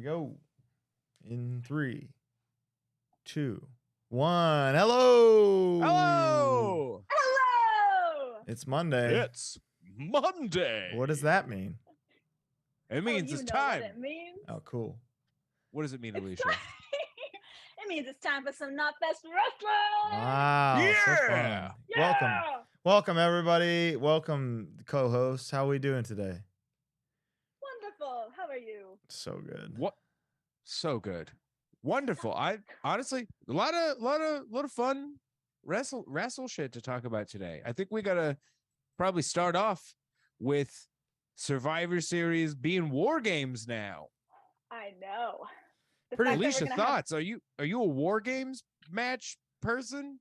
we go. In 3, 2, 1. Hello. Hello. Hello. It's Monday. It's Monday. What does that mean? It means it's time. What it means. Oh, cool. What does it mean, It's Alicia? it means it's time for some Knotfest Wrestling. Wow. So fun. Yeah. Welcome, everybody. Welcome, co-hosts. How are we doing today? Wonderful. How are you? So good. What? So good. Wonderful. I honestly a lot of fun wrestle shit to talk about today. I think we gotta probably start off with Survivor Series being War Games now. I know. Alicia, thoughts? Are you a War Games match person?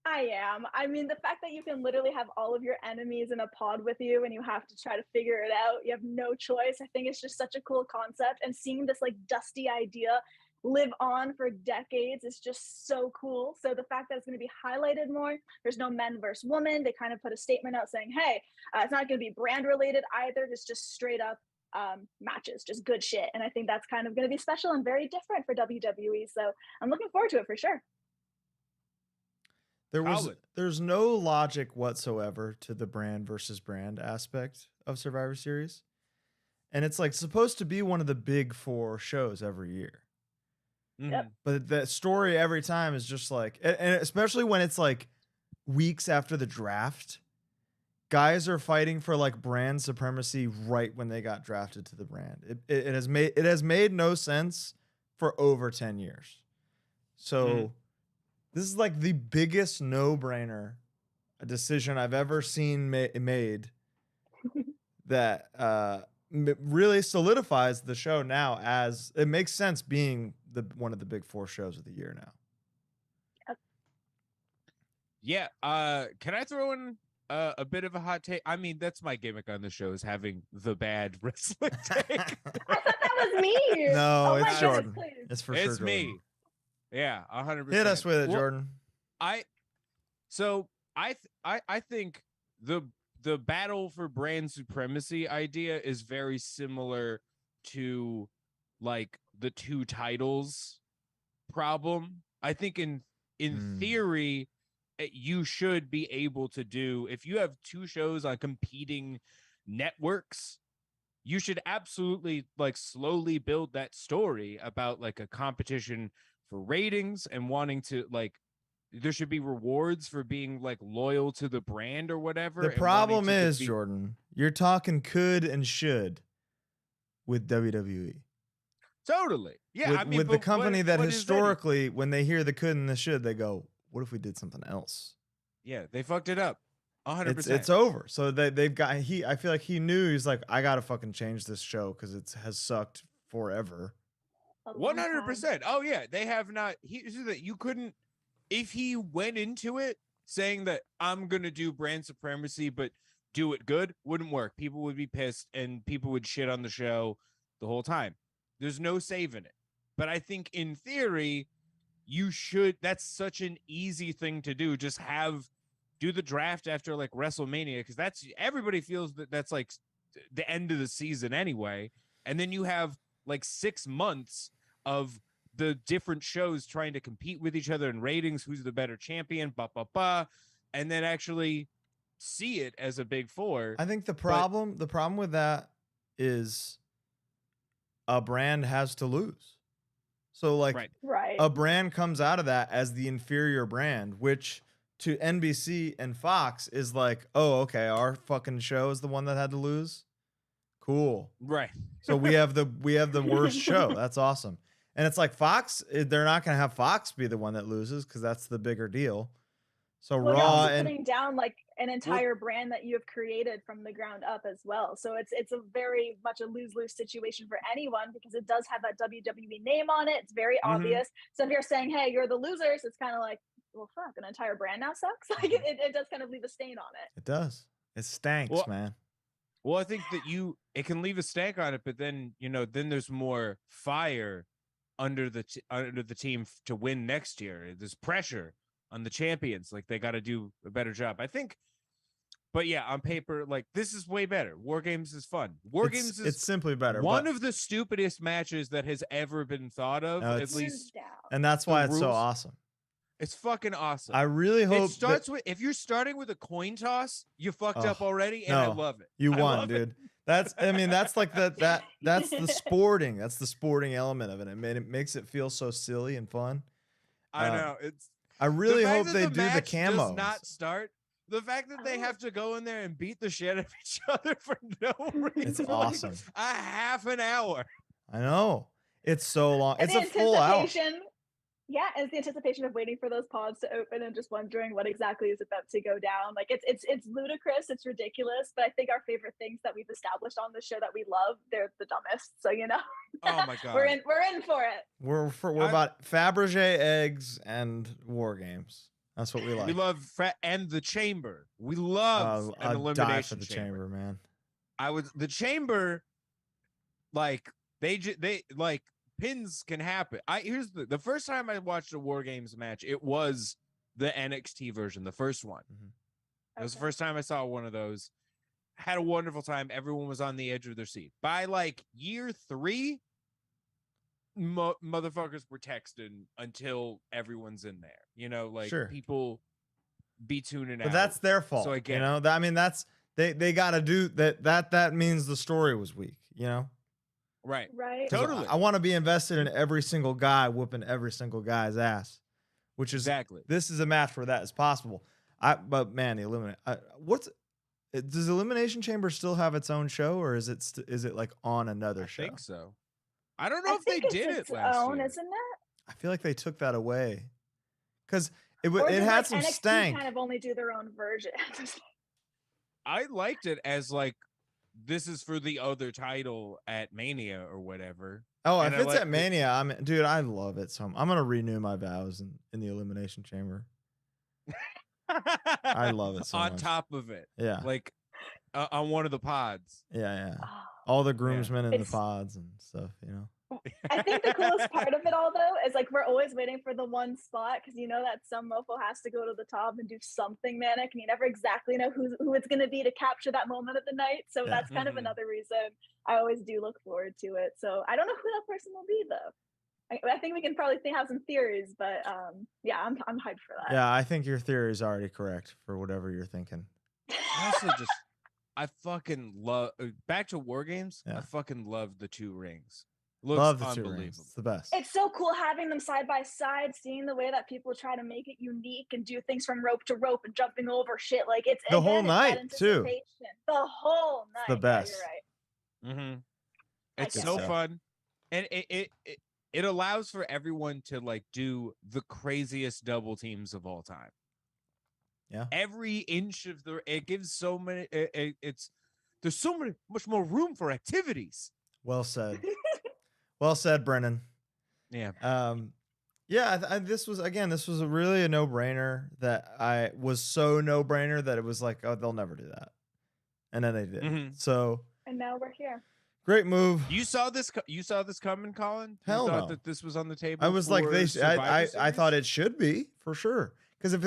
I am. I mean, the fact that you can literally have all of your enemies in a pod with you and you have to try to figure it out. You have no choice. I think it's just such a cool concept. And seeing this like dusty idea live on for decades is just so cool. So the fact that it's going to be highlighted more, there's no men versus women. They kind of put a statement out saying, hey, it's not going to be brand related either. Just straight up matches, just good shit. And I think that's kind of going to be special and very different for WWE. So I'm looking forward to it for sure. There's no logic whatsoever to the brand versus brand aspect of Survivor Series. And it's like supposed to be one of the big 4 shows every year. Yep. But the story every time is just like, and especially when it's like weeks after the draft, guys are fighting for like brand supremacy right when they got drafted to the brand. It has made no sense for over 10 years. So this is like the biggest no-brainer decision I've ever seen made that really solidifies the show now as it makes sense being one of the big 4 shows of the year now. Yep. Yeah. Can I throw in a bit of a hot take? I mean, that's my gimmick on the show is having the bad wrestling take. I thought that was me. No, my it's Jordan. goodness, please. It's for It's sure me. Jordan. Yeah, 100%. Hit us with it, Jordan. I think the battle for brand supremacy idea is very similar to like the 2 titles problem. I think in theory you should be able to do, if you have 2 shows on competing networks, you should absolutely like slowly build that story about like a competition for ratings and wanting to like there should be rewards for being like loyal to the brand or whatever. The problem is, Jordan, you're talking could and should with WWE. Totally. Yeah. With the company that historically, when they hear the could and the should, they go, what if we did something else? Yeah, they fucked it up. 100%. It's over. So they've got, I feel like he knew, he's like, I got to fucking change this show because it has sucked forever. 100%. Oh yeah. They have not, you couldn't, if he went into it saying that I'm going to do brand supremacy, but do it good, wouldn't work. People would be pissed and people would shit on the show the whole time. There's no saving it. But I think in theory, you should, that's such an easy thing to do. Just do the draft after like WrestleMania. Cause that's, everybody feels that that's like the end of the season anyway. And then you have like 6 months of the different shows trying to compete with each other in ratings, who's the better champion, and then actually see it as a big 4. I think the problem with that is a brand has to lose. So like right. A brand comes out of that as the inferior brand, which to NBC and Fox is like, oh, okay, our fucking show is the one that had to lose. Cool. Right. So we have the worst show. That's awesome. And it's like Fox, they're not going to have Fox be the one that loses because that's the bigger deal. So Raw and putting down like an entire brand that you have created from the ground up as well. So it's a very much a lose-lose situation for anyone because it does have that WWE name on it. It's very obvious. So if you're saying, hey, you're the losers, it's kind of like, well, fuck, an entire brand now sucks. Like it does kind of leave a stain on it. It does. It stanks, man. Well, I think that it can leave a stank on it, but then, then there's more fire under the team to win next year. There's pressure on the champions. Like they got to do a better job. I think But yeah, on paper, like this is way better. War Games is fun. War Games It's is simply better. one but, of the stupidest matches that has ever been thought of. No, At it's- least down. and that's the why it's so rules- awesome. it's fucking awesome. I really It hope starts with if you're starting with a coin toss, you fucked up Oh, already, and I no. love it. you I won, love it. dude. That's like that's the sporting. That's the sporting element of it. It makes it feel so silly and fun. I know it's. I really the fact hope that they the do the match camos. Does not start. The fact that they have to go in there and beat the shit out of each other for no reason. It's for like awesome. a half an hour. I know. It's so long. And It's the a full hour. anticipation- Yeah, it's the anticipation of waiting for those pods to open and just wondering what exactly is about to go down. Like it's ludicrous, it's ridiculous, but I think our favorite things that we've established on the show that we love, they're the dumbest. So Oh my god. we're in for it. We're about Fabergé eggs and war games. That's what we like. We love and the chamber. We love an I'd elimination die for the chamber, man. the chamber, like they like pins can happen. Here's the first time I watched a War Games match, it was the NXT version, the first one. That was the first time I saw one of those. Had a wonderful time. Everyone was on the edge of their seat. By like year 3, motherfuckers were texting until everyone's in there. Like Sure. people be tuning out. But that's their fault. So I get I mean, that's they got to do that. That means the story was weak. right. Right. 'Cause Totally. I want to be invested in every single guy whooping every single guy's ass, which is Exactly. This is a match where that is possible. But man, the does Elimination Chamber still have its own show, or is it like on another show? I think so. I don't know if think they it's did its it last own, year. isn't it? I feel like they took that away because it Or it did, had like, some NXT stank. kind of only do their own version. I liked it as like this is for the other title at Mania or whatever. Oh, and if I it's like at Mania, dude, I love it. So I'm gonna renew my vows in the Elimination Chamber. I love it so on much. top of it, Yeah, like on one of the pods. yeah. Oh. All the groomsmen in the It's- pods and stuff. I think the coolest part of it all, though, is like we're always waiting for the one spot because that some mofo has to go to the top and do something manic, and you never exactly know who it's going to be to capture that moment of the night. So Yeah. that's kind of Mhm. another reason I always do look forward to it. So I don't know who that person will be, though. I think we can probably have some theories, but yeah, I'm hyped for that. Yeah, I think your theory is already correct for whatever you're thinking. Also, I fucking love back to War Games. Yeah. I fucking love the 2 rings. Looks Love the 2 unbelievable. rings. It's the best. It's so cool having them side by side, seeing the way that people try to make it unique and do things from rope to rope and jumping over shit. Like it's The whole again, it's that night, too. anticipation. The whole night. the Yeah, best. you're right. Mm-hmm. I It's can't so wait. fun, and it allows for everyone to like do the craziest double teams of all time. Yeah. Every inch of it gives so many. There's so much more room for activities. Well said. Well said, Brennan. Yeah. Yeah. This was really a no-brainer. That was so no-brainer that it was like, oh, they'll never do that, and then they did. Mhm. So And now we're here. great move. You saw this. You saw this coming, Colin. Hell you thought no. that this was on the table. I was like, for I Survivor thought Series? it should be for sure. Because if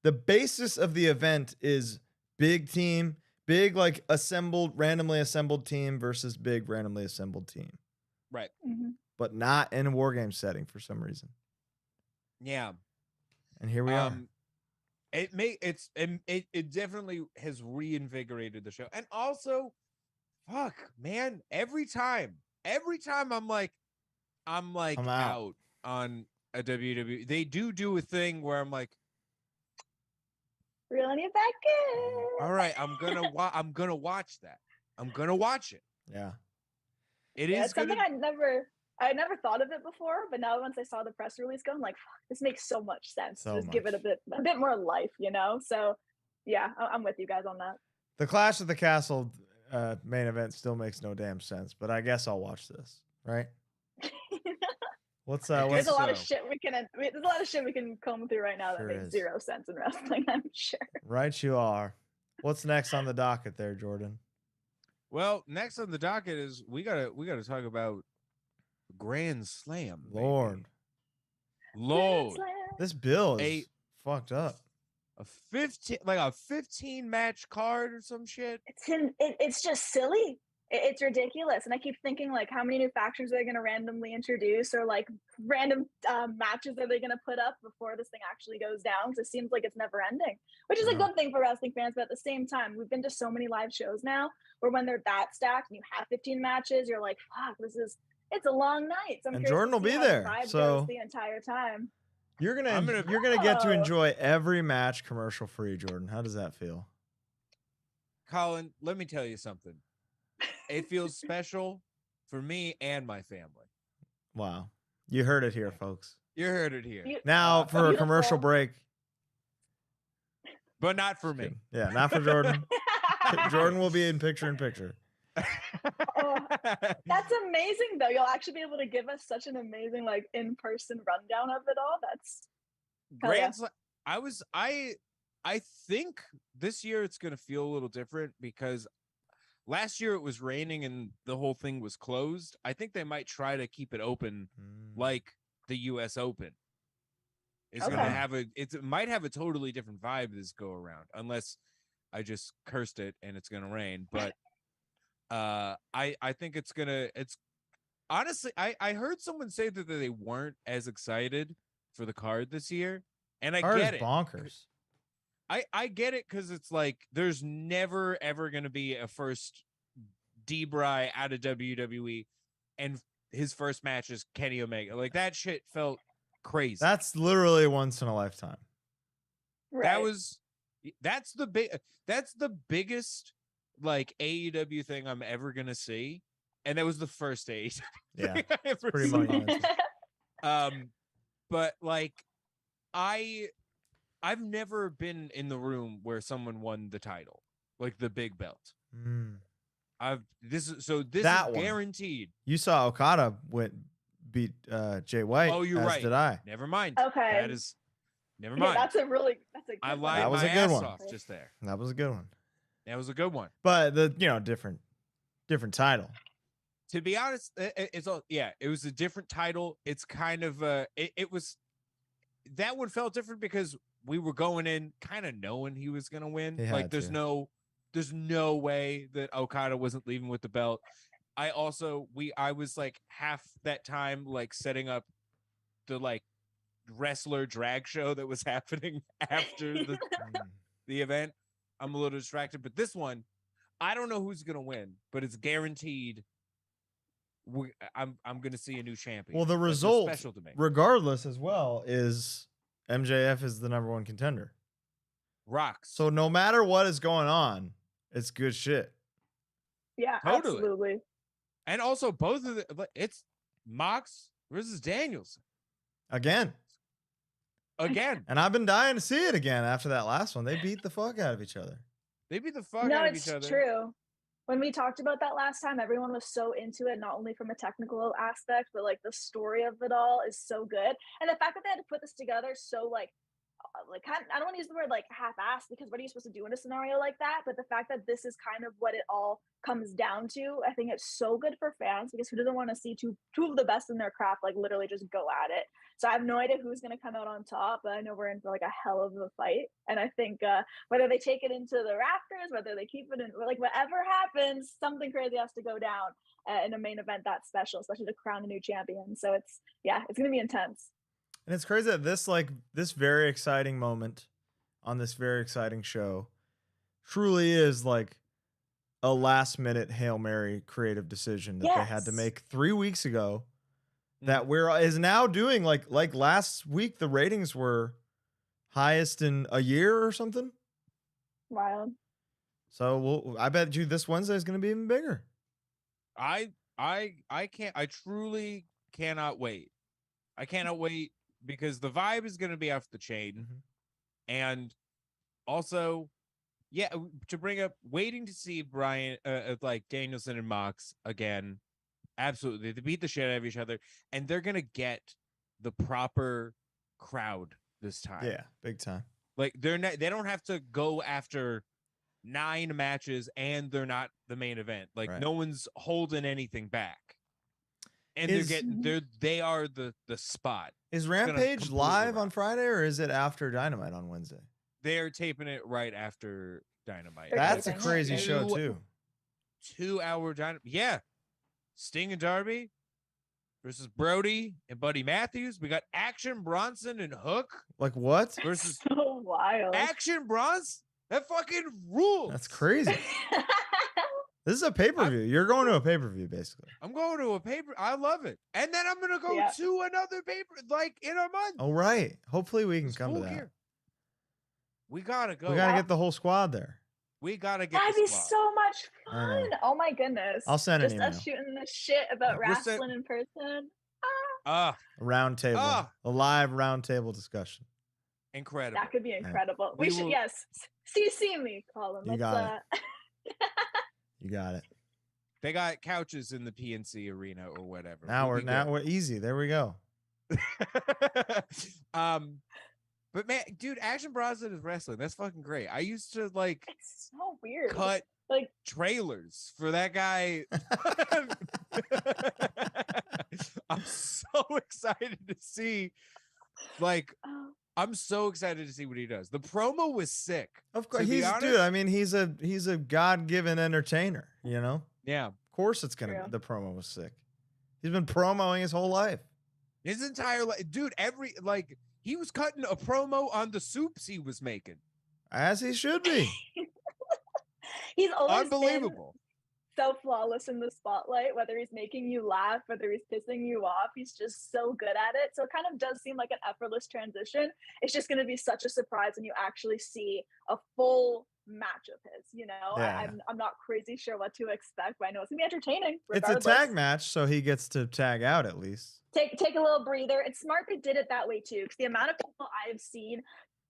the basis of the event is big team, big like randomly assembled team versus big randomly assembled team, Right. Mhm. but not in a war game setting for some reason. Yeah. And here we are. It definitely has reinvigorated the show. And also, fuck, man, every time I'm like I'm out. out on a WWE, they do a thing where I'm like, Reeling you back in. all right, I'm gonna watch that. I'm gonna watch it. Yeah. It Yeah, is it's gonna. something I never thought of it before, but now once I saw the press release go, I'm like, fuck, this makes so much sense. So Just give it a bit more life, So yeah, I'm with you guys on that. The Clash of the Castle main event still makes no damn sense, but I guess I'll watch this, right? What's There's a lot of so. shit there's a lot of shit we can comb through right now that Sure makes is. 0 sense in wrestling, I'm sure. right? You are. What's next on the docket there, Jordan? Well, next on the docket is we gotta talk about Grand Slam. baby. Lord, Lord. this bill is A- fucked up. a 15 match card or some shit. It's just silly. It's ridiculous. And I keep thinking, like, how many new factions are they going to randomly introduce, or like random matches are they going to put up before this thing actually goes down? Because it seems like it's never ending, which is a good thing for wrestling fans. But at the same time, we've been to so many live shows now where when they're that stacked and you have 15 matches, you're like, fuck, it's a long night. So I'm And curious Jordan to will see be how the there, vibe so goes the entire time. You're gonna get to Oh. enjoy every match commercial free, Jordan. How does that feel? Colin, let me tell you something. It feels special for me and my family. Wow. You heard it here, folks. You heard it here. Now for a Beautiful. commercial break. But not for me. Yeah, not for Jordan. Jordan will be in picture. Oh, that's amazing, though. You'll actually be able to give us such an amazing, like, in-person rundown of it all. That's hell yeah. Grand Slam. I think this year it's gonna feel a little different because last year it was raining and the whole thing was closed. I think they might try to keep it open like the US Open. It's Okay. gonna have it might have a totally different vibe this go around, unless I just cursed it and it's gonna rain. But I think it's honestly, I heard someone say that they weren't as excited for the card this year, and I get it. Bonkers. I get it, because it's like there's never ever gonna be a first D-Bry out of WWE, and his first match is Kenny Omega. Like, that shit felt crazy. That's literally once in a lifetime. Right. That's the biggest like AEW thing I'm ever gonna see, and that was the first AEW Yeah, thing I ever pretty seen. monumental. But like I've never been in the room where someone won the title, like the big belt. This is That one. guaranteed. You saw Okada beat Jay White. Oh, you're as right. Did I? Never mind. Okay. That is never Yeah, mind. that's a good I one. lied That was my a good ass one. off just there. That was a good one. That was a good one. But the different title. To be honest, it was a different title. It's kind of it was, that one felt different because we were going in kind of knowing he was gonna win. He Like had there's to. no way that Okada wasn't leaving with the belt. I was like half that time like setting up the like wrestler drag show that was happening after the event. I'm a little distracted, but this one, I don't know who's gonna win, but it's guaranteed. I'm gonna see a new champion. Well, the That's result, special to me. regardless, as well, is MJF is the #1 contender. Rocks. So no matter what is going on, it's good shit. Yeah, Totally. absolutely. And also both of it's Mox versus Danielson Again. again. And I've been dying to see it again after that last one. They beat the fuck out of each other. They beat the fuck No, out of it's each other. true. When we talked about that last time, everyone was so into it, not only from a technical aspect, but like the story of it all is so good. And the fact that they had to put this together so like I don't want to use the word like half-assed, because what are you supposed to do in a scenario like that? But the fact that this is kind of what it all comes down to, I think it's so good for fans, because who doesn't want to see two of the best in their craft like literally just go at it? So I have no idea who's going to come out on top, but I know we're in for like a hell of a fight. And I think whether they take it into the rafters, whether they keep it in, like whatever happens, something crazy has to go down in a main event that special, especially to crown a new champion. So it's going to be intense. And it's crazy that this very exciting moment on this very exciting show truly is like a last minute Hail Mary creative decision that they had to make 3 weeks ago that is now doing like last week the ratings were highest in a year or something. Wild. So I bet you this Wednesday is going to be even bigger. I truly cannot wait. I cannot wait, because the vibe is going to be off the chain. And also, to bring up waiting to see Brian, like Danielson and Mox again. Absolutely. They beat the shit out of each other, and they're going to get the proper crowd this time. Yeah, big time. Like they don't have to go after 9 matches and they're not the main event. Like no one's holding anything back. And they are the spot. Is Rampage live on Friday, or is it after Dynamite on Wednesday? they're taping it right after Dynamite. That's a taping it, crazy yeah. show too. 2-hour Dynamite. Yeah. Sting and Darby versus Brody and Buddy Matthews. We got Action Bronson and Hook Like what? versus So wild. Action Bronson. That fucking rules. That's crazy. This is a pay-per-view. You're going to a pay-per-view, basically. I'm going to a paper. I love it. And then I'm going to go Yeah. to another paper like in a month. Oh, right. Hopefully we can It's come to full that. gear. We got to go. We got to get the whole squad there. We got to get That'd the be squad. so much I know. fun. Oh my goodness. I'll send an Just email. us shooting the shit about We're send- wrestling in person. Ah, A round table. Ah. A live round table discussion. incredible. That could be incredible. We We should, will- yes. CC me, Colin. You Let's got You got it. They got couches in the PNC arena or whatever. Now We'll be we're easy. There we go. good. But man, dude, Action Bronson is wrestling. That's fucking great. I used to like It's so weird. cut Like, trailers for that guy. I'm so excited to see, like, oh, I'm so excited to see what he does. The promo was sick. Of course, To be he's honest- dude. I mean, he's a God-given entertainer. You know, Yeah, of course it's gonna. True. The promo was sick. He's been promoing his whole life. his entire life, dude. He was cutting a promo on the soups he was making. As he should be. he's always Unbelievable. been so flawless in the spotlight, whether he's making you laugh, whether he's pissing you off. He's just so good at it. So it kind of does seem like an effortless transition. It's just going to be such a surprise when you actually see a full match of his, you know? Yeah. I'm not crazy sure what to expect, but I know it's going to be entertaining. It's a Regardless. tag match, so he gets to tag out at least. Take a little breather. It's smart they did it that way too, because the amount of people I have seen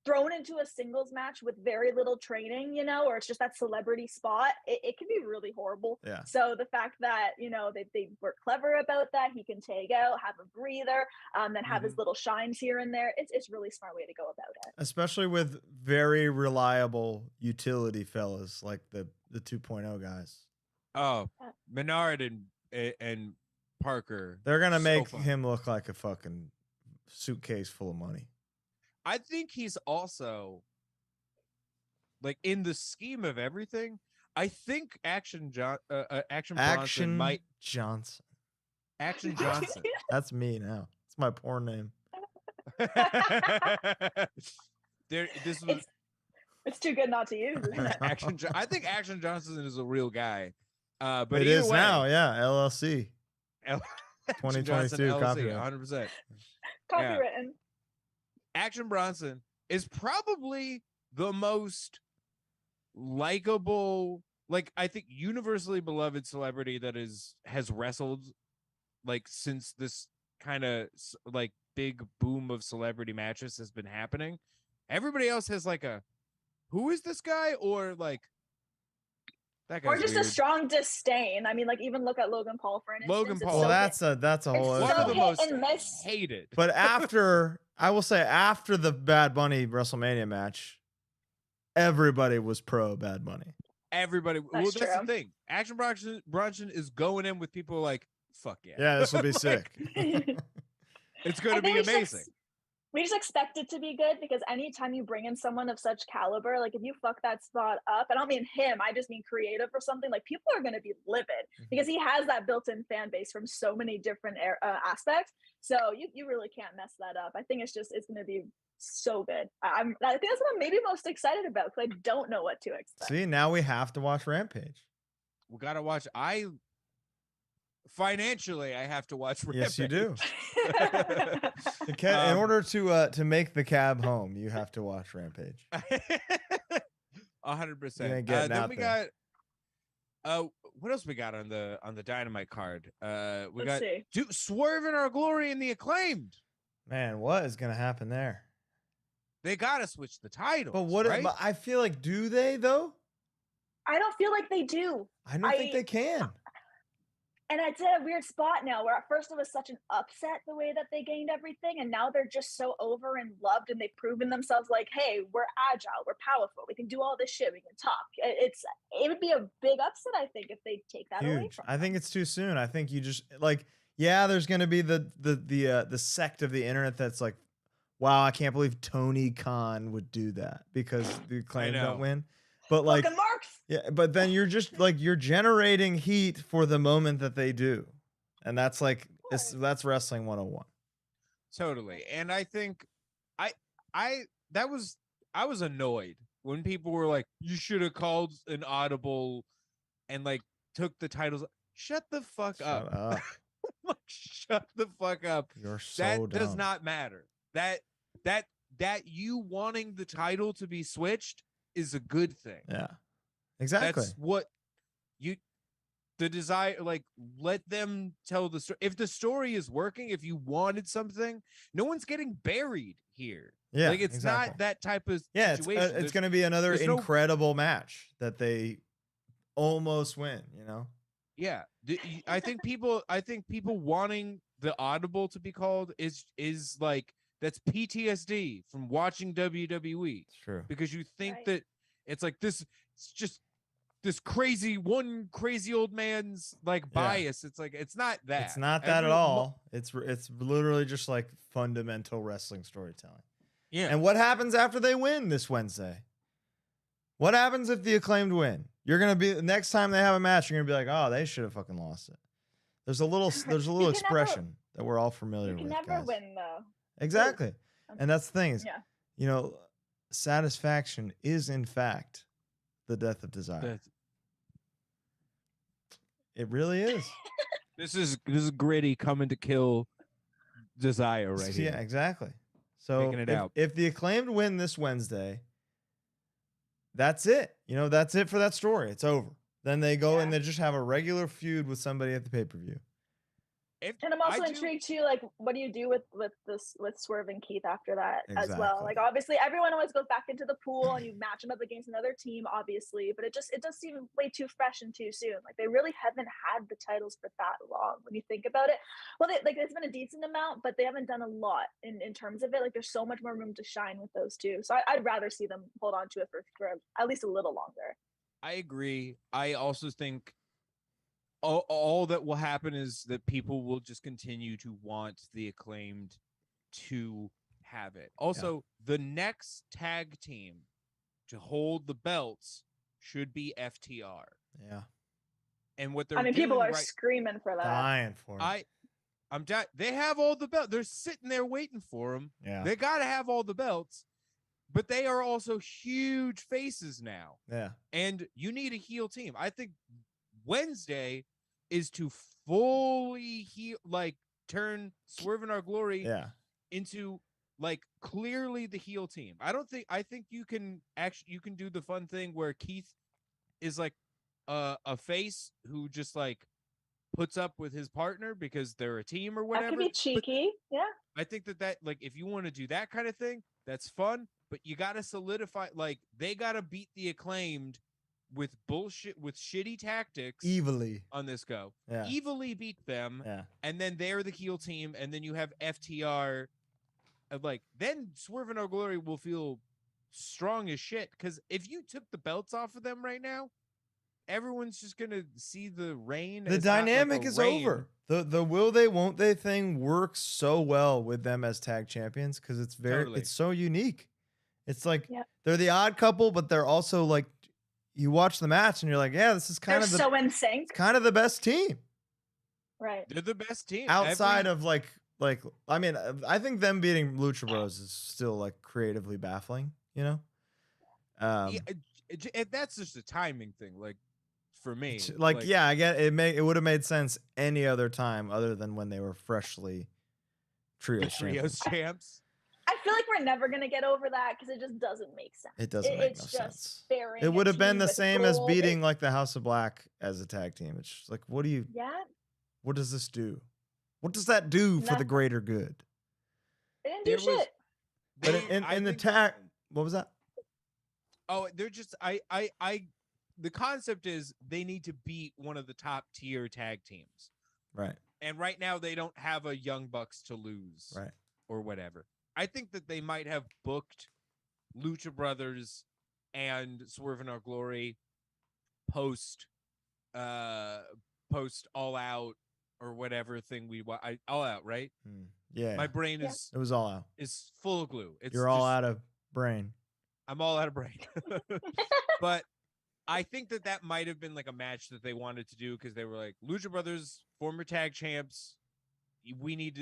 thrown into a singles match with very little training, you know, or it's just that celebrity spot, it can be really horrible. Yeah. So the fact that, you know, they were clever about that, he can tag out, have a breather, then have his little shines here and there. It's really a smart way to go about it. Especially with very reliable utility fellas like the 2.0 guys. Oh, Menard and Parker. They're gonna so make fun. him look like a fucking suitcase full of money. I think he's also like in the scheme of everything. I think Action Bronson might Johnson. Action Johnson. That's me now. It's my porn name. This was It's too good not to use, isn't it? I think Action Johnson is a real guy. But It either is way, now, yeah. LLC. Action 2022 Johnson, LLC, copyright. 100%. Copywritten. Action Bronson is probably the most likable, like I think universally beloved celebrity that has wrestled like since this kind of like big boom of celebrity matches has been happening. Everybody else has like a, who is this guy? Or like that guy's Or just weird. a strong disdain. I mean, like even look at Logan Paul for instance. Logan It's Paul. Well, so that's a whole it's one other of the hit most and miss. hated. But after, I will say, after the Bad Bunny WrestleMania match, everybody was pro Bad Bunny. Everybody, well, That's that's the true. thing. Action Bronson is going in with people like, fuck yeah. Yeah, this will be Like, sick. It's going I to be think amazing. We just expect it to be good because anytime you bring in someone of such caliber, like if you fuck that spot up, I don't mean him, I just mean creative or something, like people are going to be livid because he has that built-in fan base from so many different aspects. So you really can't mess that up. I think it's going to be so good. I think that's what I'm maybe most excited about because I don't know what to expect. See, now we have to watch Rampage. We got to watch. Financially, I have to watch Yes, you do. Rampage. In order to make the cab home, you have to watch Rampage. 100%. You ain't getting Then out we there. got what else we got on the Dynamite card? We Let's got see. Swerve in Our Glory and the Acclaimed. Man, what is gonna happen there? They gotta switch the titles. But what? right? But I feel like, do they though? I don't feel like they do. I don't think they can. And it's in a weird spot now where at first it was such an upset the way that they gained everything. And now they're just so over and loved and they've proven themselves like, hey, we're agile, we're powerful, we can do all this shit, we can talk. It would be a big upset, I think, if they take that away Huge. from I them. think it's too soon. I think you just like, yeah, there's gonna be the sect of the internet that's like, wow, I can't believe Tony Khan would do that because the Acclaimed know. don't win. But like, Fucking marks. yeah, but then you're just like you're generating heat for the moment that they do, and that's like that's wrestling 101. Totally. And I think I was annoyed when people were like, you should have called an audible and like took the titles. Shut the fuck up. Shut up. Like, shut the fuck up. You're so That dumb. does not matter. That you wanting the title to be switched is a good thing. Yeah. Exactly. That's what the desire, like, let them tell the story. If the story is working, if you wanted something, no one's getting buried here. Yeah. Like, it's not that type of situation. It's going to be another incredible match that they almost win, you know? Yeah. I think people wanting the audible to be called is like, that's PTSD from watching WWE. It's true. Because you think that it's like this, it's just this crazy old man's like bias. It's like, it's not that. It's not that at all. It's literally just like fundamental wrestling storytelling. Yeah. And what happens after they win this Wednesday? What happens if the Acclaimed win? You're gonna be next time they have a match. You're gonna be like, oh, they should have fucking lost it. There's a little expression that we're all familiar with. You can never win though. Exactly. And that's the thing is, yeah. you know, satisfaction is in fact the death of desire. It really is. This is gritty coming to kill desire right here. Yeah, exactly. So if the Acclaimed win this Wednesday, that's it. You know, that's it for that story. It's over. Then they go and they just have a regular feud with somebody at the pay-per-view. And I'm also intrigued too, like, what do you do with Swerve and Keith after that as well? Like, obviously, everyone always goes back into the pool and you match them up against another team, obviously, but it does seem way too fresh and too soon. Like, they really haven't had the titles for that long when you think about it. Well, there's been a decent amount, but they haven't done a lot in terms of it. Like, there's so much more room to shine with those two. So I'd rather see them hold on to it for at least a little longer. I agree. I also think all that will happen is that people will just continue to want the Acclaimed to have it. Also, the next tag team to hold the belts should be FTR. Yeah. And what they're people are screaming for that. Dying for it. They have all the belts. They're sitting there waiting for them. Yeah. They got to have all the belts. But they are also huge faces now. Yeah. And you need a heel team. I think Wednesday is to fully turn Swerve in Our Glory into like clearly the heel team. I think you can do the fun thing where Keith is like a face who just like puts up with his partner because they're a team or whatever. That could be cheeky. Yeah. I think that like if you want to do that kind of thing, that's fun, but you got to solidify, like they got to beat the Acclaimed with bullshit, with shitty tactics evilly on this go. Yeah. Evilly beat them. Yeah. And then they're the heel team. And then you have FTR. Like, then Swerve in Our Glory will feel strong as shit. Because if you took the belts off of them right now, everyone's just going to see the reign. The dynamic is over. The will they, won't they thing works so well with them as tag champions because it's it's so unique. It's like they're the odd couple, but they're also like, you watch the match and you're like, yeah, this is kind of so in sync. Kind of the best team. Right. They're the best team. Outside of like, I mean, I think them beating Lucha Bros is still like creatively baffling, you know? That's just a timing thing. Like for me, yeah, I get it. It would have made sense any other time other than when they were freshly trios champs. I feel like we're never gonna get over that because it just doesn't make sense. It doesn't make no sense. It would have been the same as beating like the House of Black as a tag team. It's just like, what do you? Yeah. What does this do? What does that do for the greater good? It didn't do shit. But in the tag, what was that? Oh, they're just the concept is they need to beat one of the top tier tag teams. Right. And right now they don't have a Young Bucks to lose. Right. Or whatever. I think that they might have booked Lucha Brothers and Swerve in Our Glory post All Out or whatever thing All Out, right? Yeah. My brain Yeah. is It was All Out. is full of glue. It's You're all just- out of brain. I'm all out of brain. But I think that might have been like a match that they wanted to do because they were like, Lucha Brothers, former tag champs, we need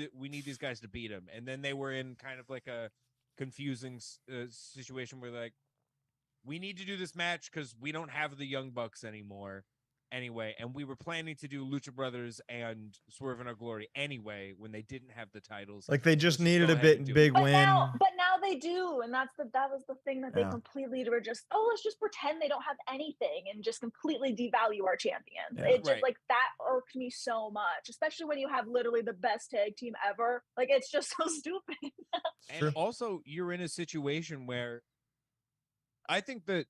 these guys to beat them. And then they were in kind of like a confusing situation where like, we need to do this match because we don't have the Young Bucks anymore. Anyway, and we were planning to do Lucha Brothers and Swerve in Our Glory anyway when they didn't have the titles. Like they just Let's needed go a ahead and do big it. But win. now they do, and that was the thing that they Yeah. completely were just, let's just pretend they don't have anything and just completely devalue our champions. Yeah. It just Right. like that irked me so much, especially when you have literally the best tag team ever. Like it's just so stupid. It's And true. also, you're in a situation where I think that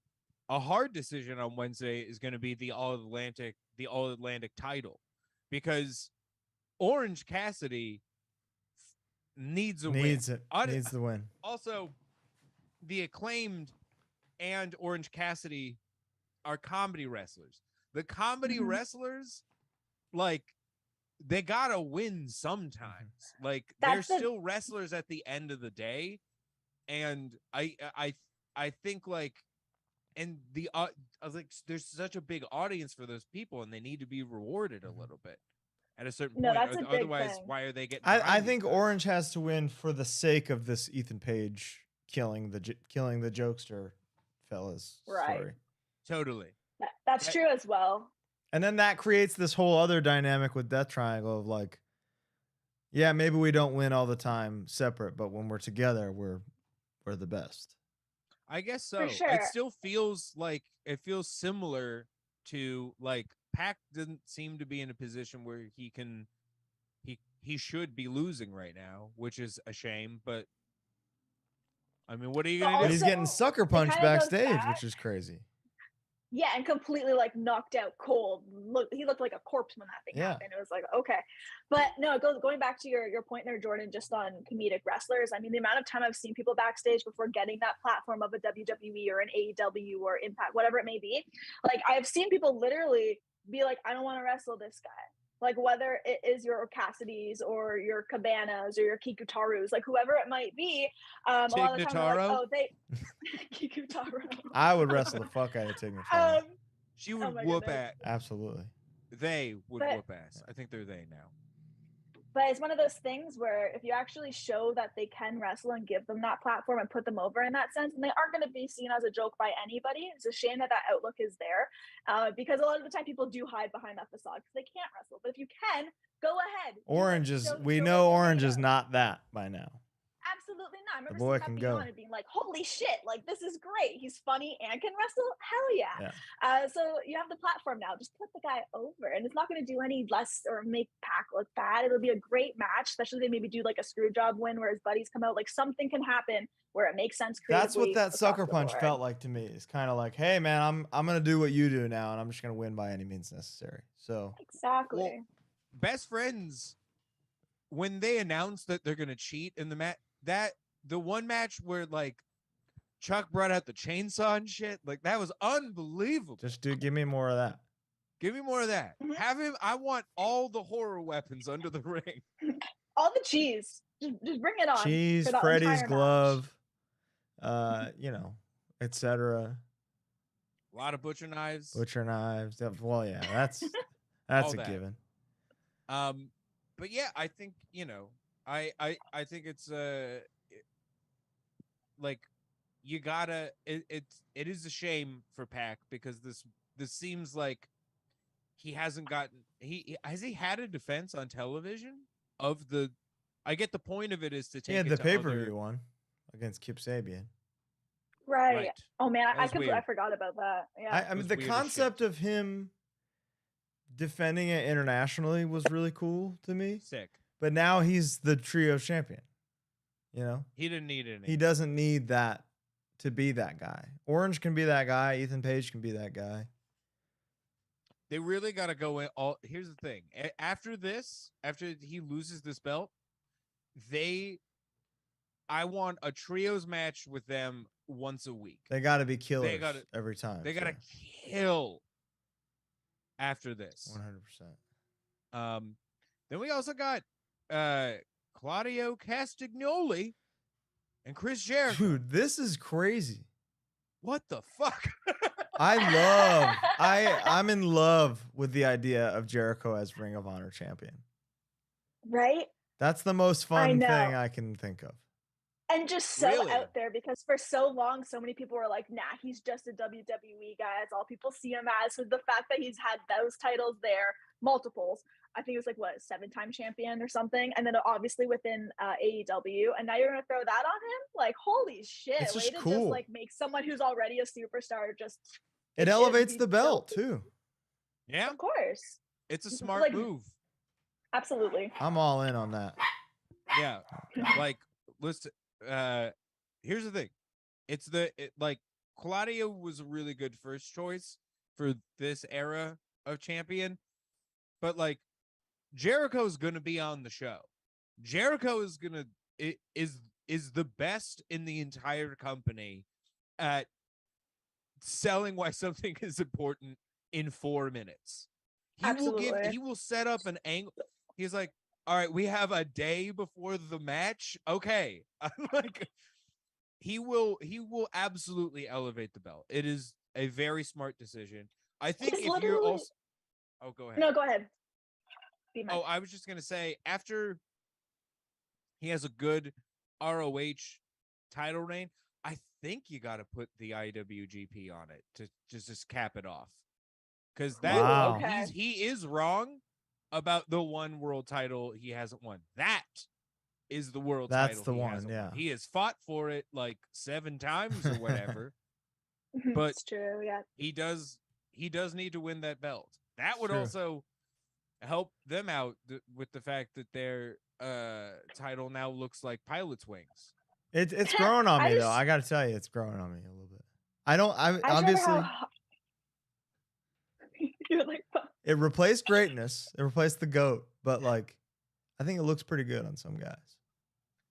a hard decision on Wednesday is going to be the All Atlantic title, because Orange Cassidy needs a Needs win. it. Needs the win. Also, the Acclaimed and Orange Cassidy are comedy wrestlers. The comedy Mhm. wrestlers, like, they gotta win sometimes. Like, That's they're the- still wrestlers at the end of the day, and I think like, and I was like, there's such a big audience for those people, and they need to be rewarded a little bit at a certain No, point. that's a big Otherwise, thing. why are they getting? I behind these think guys? Orange has to win for the sake of this Ethan Page killing the jokester fellas Right. story. Totally. That's That- true as well. And then that creates this whole other dynamic with Death Triangle of like, yeah, maybe we don't win all the time separate, but when we're together, we're the best. I guess so. sure. It still feels similar to like Pac doesn't seem to be in a position where he should be losing right now, which is a shame. But I mean, what are you But gonna But do? he's Also, getting sucker it punched kinda goes backstage, back- which is crazy. Yeah, and completely like knocked out cold. He looked like a corpse when that thing Yeah. happened. It was like, okay. But no, going back to your point there, Jordan, just on comedic wrestlers. I mean, the amount of time I've seen people backstage before getting that platform of a WWE or an AEW or Impact, whatever it may be. Like I've seen people literally be like, I don't want to wrestle this guy. Like whether it is your Cassidy's or your Cabanas or your Kikutarus, like whoever it might be. A lot of the time they're like, Tignataro? oh, they Kikutaro. I would wrestle the fuck out of Tignataro. She would my whoop goodness. Absolutely. They would But- whoop ass. I think they're they now. But it's one of those things where if you actually show that they can wrestle and give them that platform and put them over in that sense, and they aren't going to be seen as a joke by anybody. It's a shame that outlook is there, because a lot of the time people do hide behind that facade because they can't wrestle. But if you can, go ahead. Do it. Orange is, Show- we show know what you're Orange made is of. not that by now. Absolutely not. I remember boy seeing can that go. beyond and being like, holy shit, like this is great. He's funny and can wrestle. Hell yeah. Yeah. So you have the platform now. Just put the guy over, and it's not going to do any less or make Pac look bad. It'll be a great match, especially if they maybe do like a screw job win where his buddies come out. Like something can happen where it makes sense That's creatively. what that across sucker the punch board. felt like to me. It's kind of like, hey man, I'm gonna do what you do now, and I'm just gonna win by any means necessary. So Exactly. Well, Best Friends, when they announced that they're gonna cheat in the match, the one match where like Chuck brought out the chainsaw and shit, like that was unbelievable. just give me more of that. Give me more of that. Mhm. Have him. I want all the horror weapons under the ring. All the cheese. Just bring it on. Cheese, for that Freddy's entire match. glove, etc. A lot of butcher knives. Butcher knives. Well, yeah, that's a All that. given. But yeah, I think I think it's like you gotta. It is a shame for Pac because this seems like he hasn't gotten. Has he had a defense on television of the. I get the point of it is to take He had it the to pay-per-view other- one against Kip Sabian. Right. Oh man, That was I weird. forgot about that. Yeah. I mean, was the weird as shit. concept of him defending it internationally was really cool to me. Sick. But now he's the trio champion. You know, He didn't need any. he doesn't need that to be that guy. Orange can be that guy. Ethan Page can be that guy. They really got to go in all. Here's the thing. After this, after he loses this belt, I want a trios match with them once a week. They got to be killers gotta- every time. They got to kill after this. 100%. Then we also got Claudio Castagnoli and Chris Jericho. Dude, this is crazy. What the fuck? I'm in love with the idea of Jericho as Ring of Honor champion. Right? That's the most I fun know. thing I can think of. And just so Really? out there, because for so long, so many people were like, nah, he's just a WWE guy. That's all people see him as. So the fact that he's had those titles there, multiples, I think it was like, what, 7-time champion or something? And then obviously within AEW. And now you're going to throw that on him? Like, holy shit. It's just Way to cool. just like make someone who's already a superstar just. It is. elevates He's the belt, so- too. Yeah, Of course. it's a smart Like- move. Absolutely. I'm all in on that. Yeah, like listen. Here's the thing. Like Claudio was a really good first choice for this era of champion, but like Jericho's gonna be on the show. Jericho is is the best in the entire company at selling why something is important in 4 minutes. Absolutely. He will set up an angle. He's like, all right, we have a day before the match. Okay. Like he will absolutely elevate the belt. It is a very smart decision. I think He's if you're literally- also go ahead. No, go ahead. Be my- Oh, I was just gonna say after he has a good ROH title reign, I think you got to put the IWGP on it to just cap it off, because that Wow. Okay. he is wrong about the one world title he hasn't won. That is the world That's title. the he one, hasn't yeah. won. He has fought for it like 7 times or whatever. but- it's true. Yeah. He does need to win that belt. That would True. also help them out with the fact that their title now looks like Pilot's wings. It's growing on I me, though. just- I got to tell you, it's growing on me a little bit. I'm I just remember obviously, how- You're like, "Fuck." it replaced greatness. It replaced the GOAT, but like, I think it looks pretty good on some guys.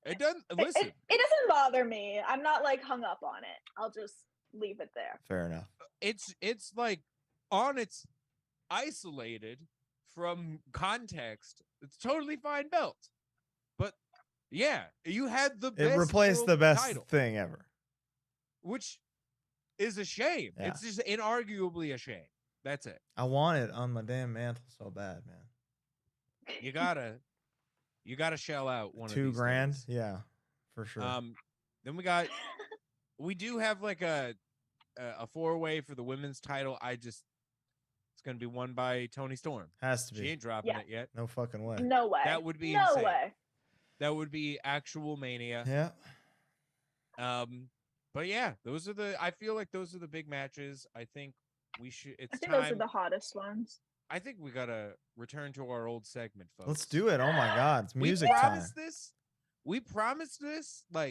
It doesn't It- listen. it doesn't bother me. I'm not like hung up on it. I'll just leave it there. Fair enough. It's like on its isolated from context. It's totally fine belt. But yeah, you had the best It replaced the world best title, thing ever. which is a shame. Yeah. It's just inarguably a shame. That's it. I want it on my damn mantle so bad, man. You gotta shell out one of $2 these grand, days. yeah, for sure. Then we do have like a 4-way for the women's title. It's gonna be won by Toni Storm. Has to She be. ain't dropping Yeah. it yet. No fucking way. No way. That would be no insane. way. That would be actual mania. Yeah. But yeah, I feel like those are the big matches. I think we should. It's I think time. those are the hottest ones. I think we gotta return to our old segment, folks. Let's do it. Oh my God, it's music we time. promised this. We promised this like